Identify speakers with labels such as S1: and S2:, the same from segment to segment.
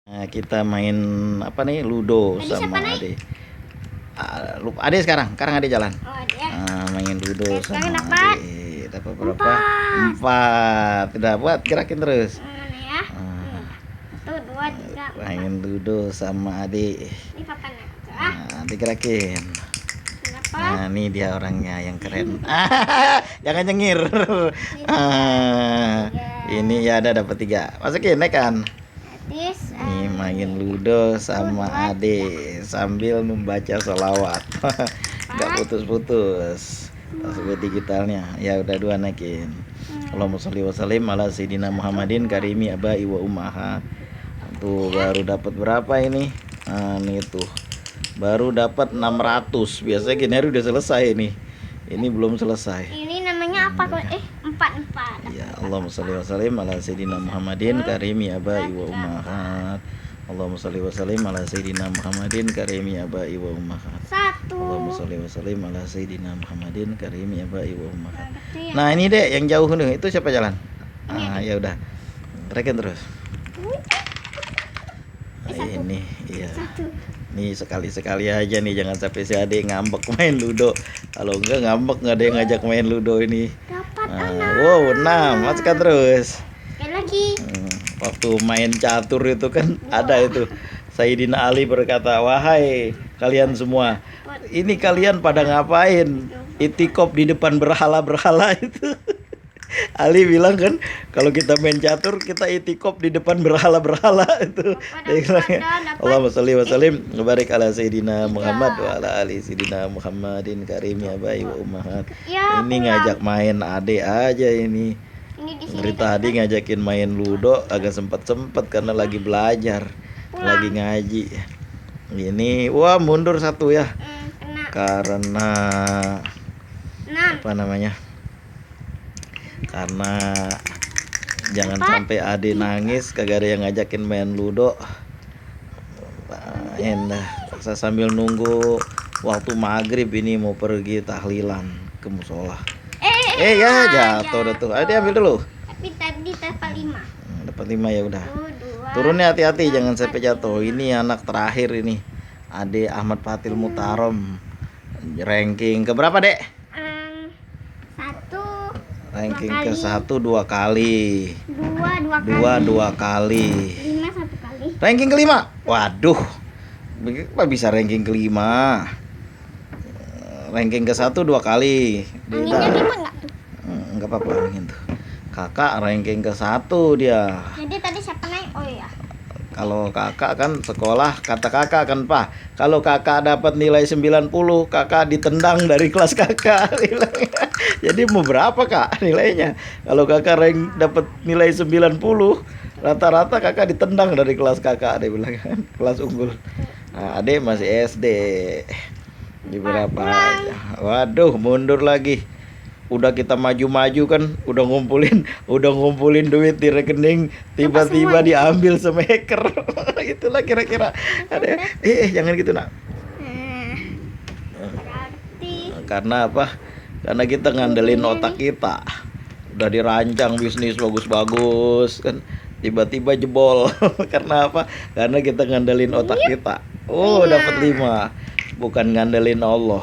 S1: Nah, kita main apa nih, ludo
S2: Tadi
S1: sama
S2: siapa naik?
S1: Ade. Lupa Ade sekarang Ade jalan.
S2: Oh, dia.
S1: Main ludo
S2: Oke,
S1: sama
S2: sekarang dapat
S1: Ade. Dapat berapa?
S2: 4.
S1: 4. Tidak buat, gerakin terus.
S2: Mana ya?
S1: Ah,
S2: 1, 2, 3, 4.
S1: main ludo sama Ade.
S2: Ini papannya.
S1: Ade gerakin.
S2: Kenapa?
S1: Nah, ini dia orangnya yang keren. Jangan nyengir. Ini ya ada dapat 3. Masukin naik kan.
S2: Hadis.
S1: Nih main ludo sama Ade sambil membaca sholawat. Nggak putus-putus password digitalnya. Ya udah 2 naikin. Allahumma sholli wa sallim ala sayyidina Muhammadin karimi abai wa ummaha. Tuh baru dapat berapa ini? Nih tuh baru dapat 600. Biasanya gini hari udah selesai nih. Ini belum selesai.
S2: Ini namanya apa kok? 4.
S1: Ya, Allahumma sholli wa sallim ala sayyidina Muhammadin karimi abai wa ummahat. Allahumma sholli wa sallim ala sayyidina Muhammadin karimi abai wa ummahat.
S2: 1.
S1: Allahumma sholli wa sallim ala sayyidina Muhammadin karimi abai wa ummahat.
S2: Berarti yang
S1: Nah, ini deh yang jauh nih. Itu siapa jalan?
S2: Ini.
S1: Ya udah. Gerakin terus.
S2: Satu.
S1: Ini iya.
S2: 1.
S1: Nih sekali-sekali aja nih, jangan sampai si Ade ngambek main ludo. Kalau enggak ngambek, nggak ada yang ngajak main ludo ini.
S2: Dapat
S1: Wow, 6. Masukkan terus.
S2: Sekali lagi.
S1: Waktu main catur itu kan ada itu Sayyidina Ali berkata, wahai kalian semua, ini kalian pada ngapain itikop di depan berhala-berhala itu. Ali bilang kan, kalau kita main catur kita itikop di depan berhala-berhala itu. Dia bilang, Allahumma sholli wa sallim wa barik ala sayyidina Muhammad wa ala ali sayyidina Muhammadin karimi abai wa ummahat.
S2: Ya,
S1: Ini ngajak main Ade aja ini.
S2: Ini di sini.
S1: Dari tadi ngajakin main ludo agak sempet karena lagi belajar, lagi ngaji. Ini wah mundur 1 ya.
S2: Kena.
S1: Karena
S2: 6.
S1: apa namanya? Karena jangan
S2: Empat.
S1: sampai Ade nangis kagak ada yang ngajakin main ludo. Dah saya sambil nunggu waktu maghrib ini mau pergi tahlilan ke musola. Ya jatuh dah tuh. Ade ambil dulu.
S2: Tapi tadi dapat 5.
S1: Dapat 5 ya udah.
S2: 2.
S1: Turunnya hati-hati jangan sampai jatuh. Ini anak terakhir ini. Ade Ahmad Fatil Mutarom. Ranking ke berapa, Dek?
S2: 1.
S1: Ranking ke 1 2 kali.
S2: 2
S1: 2 kali.
S2: 5 1 kali.
S1: Ranking ke-5. Waduh. Apa bisa ranking ke-5? Ranking ke 1 2 kali.
S2: Anginnya gimana enggak tuh?
S1: Enggak apa-apa angin tuh. Kakak ranking ke 1 dia.
S2: Jadi tadi siapa naik? Oh iya.
S1: Kalau kakak kan sekolah, kata kakak kan, Pak, kalau kakak dapat nilai 90, kakak ditendang dari kelas kakak. Jadi mau berapa kak nilainya? Kalau kakak rank dapat nilai 90, rata-rata kakak ditendang dari kelas kakak, dia bilang kan, kelas unggul. Nah, Ade masih SD. Di berapa aja. Waduh, mundur lagi. Udah kita maju-maju kan, udah ngumpulin duit di rekening, tiba-tiba diambil sama hacker. Itulah kira-kira. Ada jangan gitu nak.
S2: Berarti
S1: Karena apa? Karena kita ngandelin otak kita. Udah dirancang bisnis bagus-bagus kan, tiba-tiba jebol. Karena apa? Karena kita ngandelin otak kita. Oh, dapat 5. Bukan ngandelin Allah.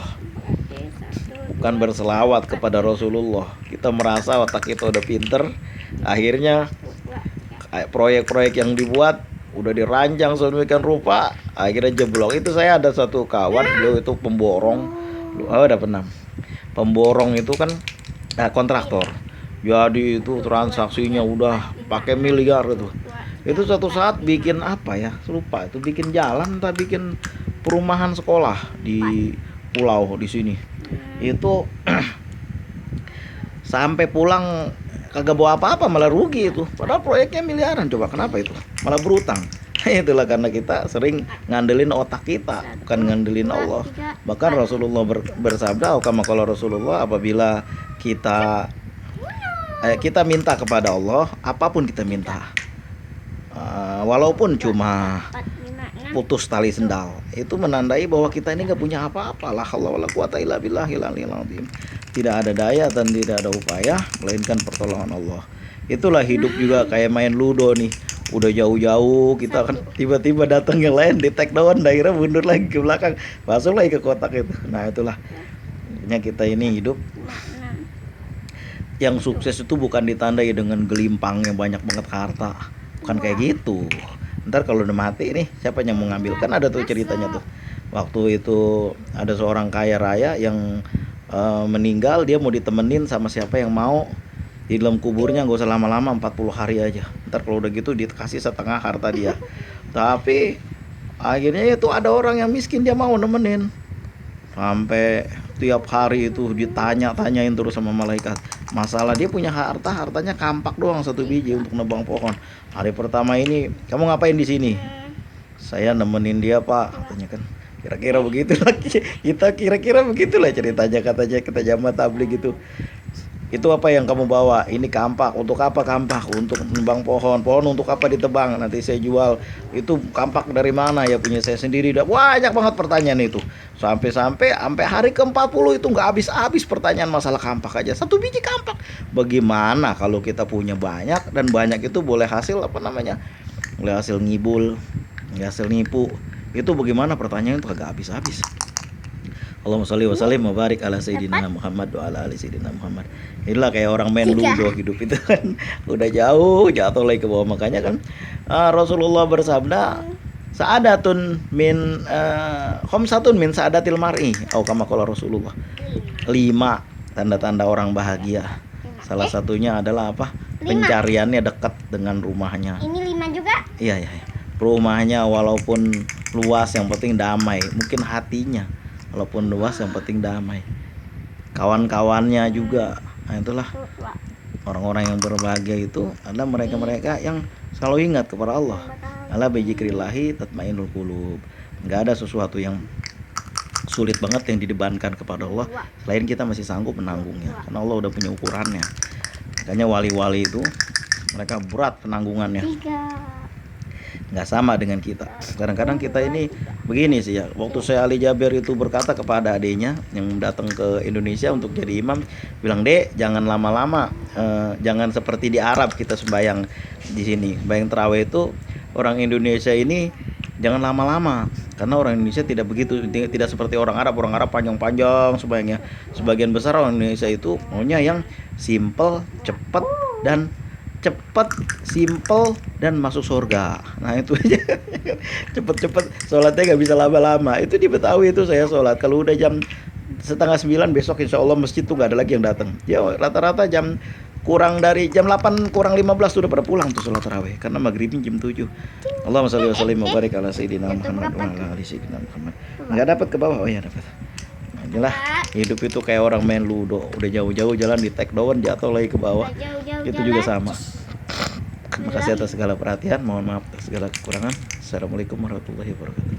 S1: Bukan berselawat kepada Rasulullah. Kita merasa otak kita udah pinter, akhirnya proyek-proyek yang dibuat udah dirancang sedemikian rupa, akhirnya jeblok. Itu saya ada satu kawan, beliau itu pemborong. Dapat 6. Pemborong itu kan kontraktor. Jadi itu transaksinya udah pakai miliar itu. Itu suatu saat bikin apa ya? Lupa itu, bikin jalan atau bikin perumahan sekolah di pulau di sini. Itu sampai pulang kagak bawa apa-apa, malah rugi itu. Padahal proyeknya miliaran. Coba kenapa itu? Malah berutang. Itulah karena kita sering ngandelin otak kita, bukan ngandelin Allah. Bahkan Rasulullah bersabda, kama qala Rasulullah, apabila kita minta kepada Allah, apapun kita minta, walaupun cuma putus tali sendal, itu menandai bahwa kita ini nggak punya apa-apa. La haula wala quwata illa billahil aliyil azim. Tidak ada daya dan tidak ada upaya melainkan pertolongan Allah. Itulah hidup juga kayak main ludo nih. udah jauh-jauh kita kan tiba-tiba datang yang lain di take down, daerah mundur lagi ke belakang, masuk lagi ke kotak itu. Nah itulah, makanya kita ini hidup
S2: Enam.
S1: yang sukses itu bukan ditandai dengan gelimpangnya banyak banget harta, bukan kayak gitu. Ntar kalau udah mati nih siapa yang mau ngambil? Kan ada tuh ceritanya tuh, waktu itu ada seorang kaya raya yang meninggal, dia mau ditemenin sama siapa yang mau di dalam kuburnya, nggak usah lama-lama, 40 hari aja. Ntar kalau udah gitu dikasih setengah harta dia. Tapi akhirnya itu ada orang yang miskin, dia mau nemenin. Sampai tiap hari itu ditanya-tanyain terus sama malaikat. Masalah dia punya hartanya kampak doang satu biji untuk nebang pohon. Hari pertama ini, kamu ngapain di sini? Saya nemenin dia, Pak, katanya kan. Kira-kira begitulah kita, kira-kira begitulah ceritanya, katanya kita jamaah tabligh gitu. Itu apa yang kamu bawa? Ini kampak. Untuk apa kampak? Untuk menebang pohon. Pohon untuk apa ditebang? Nanti saya jual. Itu kampak dari mana? Ya punya saya sendiri. Banyak banget pertanyaan itu. Sampai hari ke-40 itu nggak habis-habis pertanyaan masalah kampak aja. Satu biji kampak. Bagaimana kalau kita punya banyak, dan banyak itu boleh hasil apa namanya? Boleh hasil ngibul, boleh hasil nipu. Itu bagaimana pertanyaan itu kagak habis-habis. Allahumma sholli wa sallim wa barik ala sayyidina Muhammad wa ala ali sayyidina Muhammad. Inilah kayak orang main ludo hidup itu kan. Udah jauh jatuh lagi ke bawah. Makanya kan Rasulullah bersabda, sa'adatun min khamsatun min sa'adatil mar'i, atau kama qala Rasulullah. 5 tanda-tanda orang bahagia. Salah satunya adalah apa? Pencariannya dekat dengan rumahnya.
S2: Ini 5 juga.
S1: Iya. Rumahnya walaupun luas, yang penting damai. Mungkin hatinya walaupun luas, yang penting damai. Kawan-kawannya juga. Nah itulah orang-orang yang berbahagia itu adalah mereka-mereka yang selalu ingat kepada Allah. Ala bizikrillahi tatmainnul qulub. Enggak ada sesuatu yang sulit banget yang dibebankan kepada Allah selain kita masih sanggup menanggungnya, karena Allah udah punya ukurannya. Makanya wali-wali itu mereka berat penanggungannya,
S2: 3.
S1: nggak sama dengan kita. Kadang-kadang kita ini begini sih ya. Waktu saya Ali Jaber itu berkata kepada adiknya yang datang ke Indonesia untuk jadi imam, bilang, "Dek, jangan lama-lama, jangan seperti di Arab kita sembahyang di sini. Sembahyang tarawih itu orang Indonesia ini jangan lama-lama, karena orang Indonesia tidak begitu, tidak seperti orang Arab. Orang Arab panjang-panjang sembahyangnya. Sebagian besar orang Indonesia itu maunya yang simple, cepat dan masuk surga. Nah itu aja. Cepet-cepet, sholatnya nggak bisa lama-lama. Itu di Betawi itu saya sholat kalau udah jam 8:30 besok insya Allah masjid tuh nggak ada lagi yang datang. Ya rata-rata jam kurang dari jam 8 kurang 15 sudah pada pulang tuh sholat tarawih, karena maghribnya jam 7. Allahumma sholli wa sallim wa barik ala sayyidina Muhammad wa ala ali sayyidina Muhammad. Nggak dapat ke bawah? Oh ya dapat. Nah, inilah hidup itu kayak orang main ludo, udah jauh-jauh jalan di take down, jatuh lagi ke bawah. Itu juga sama. Terima kasih atas segala perhatian, mohon maaf atas segala kekurangan. Assalamualaikum warahmatullahi wabarakatuh.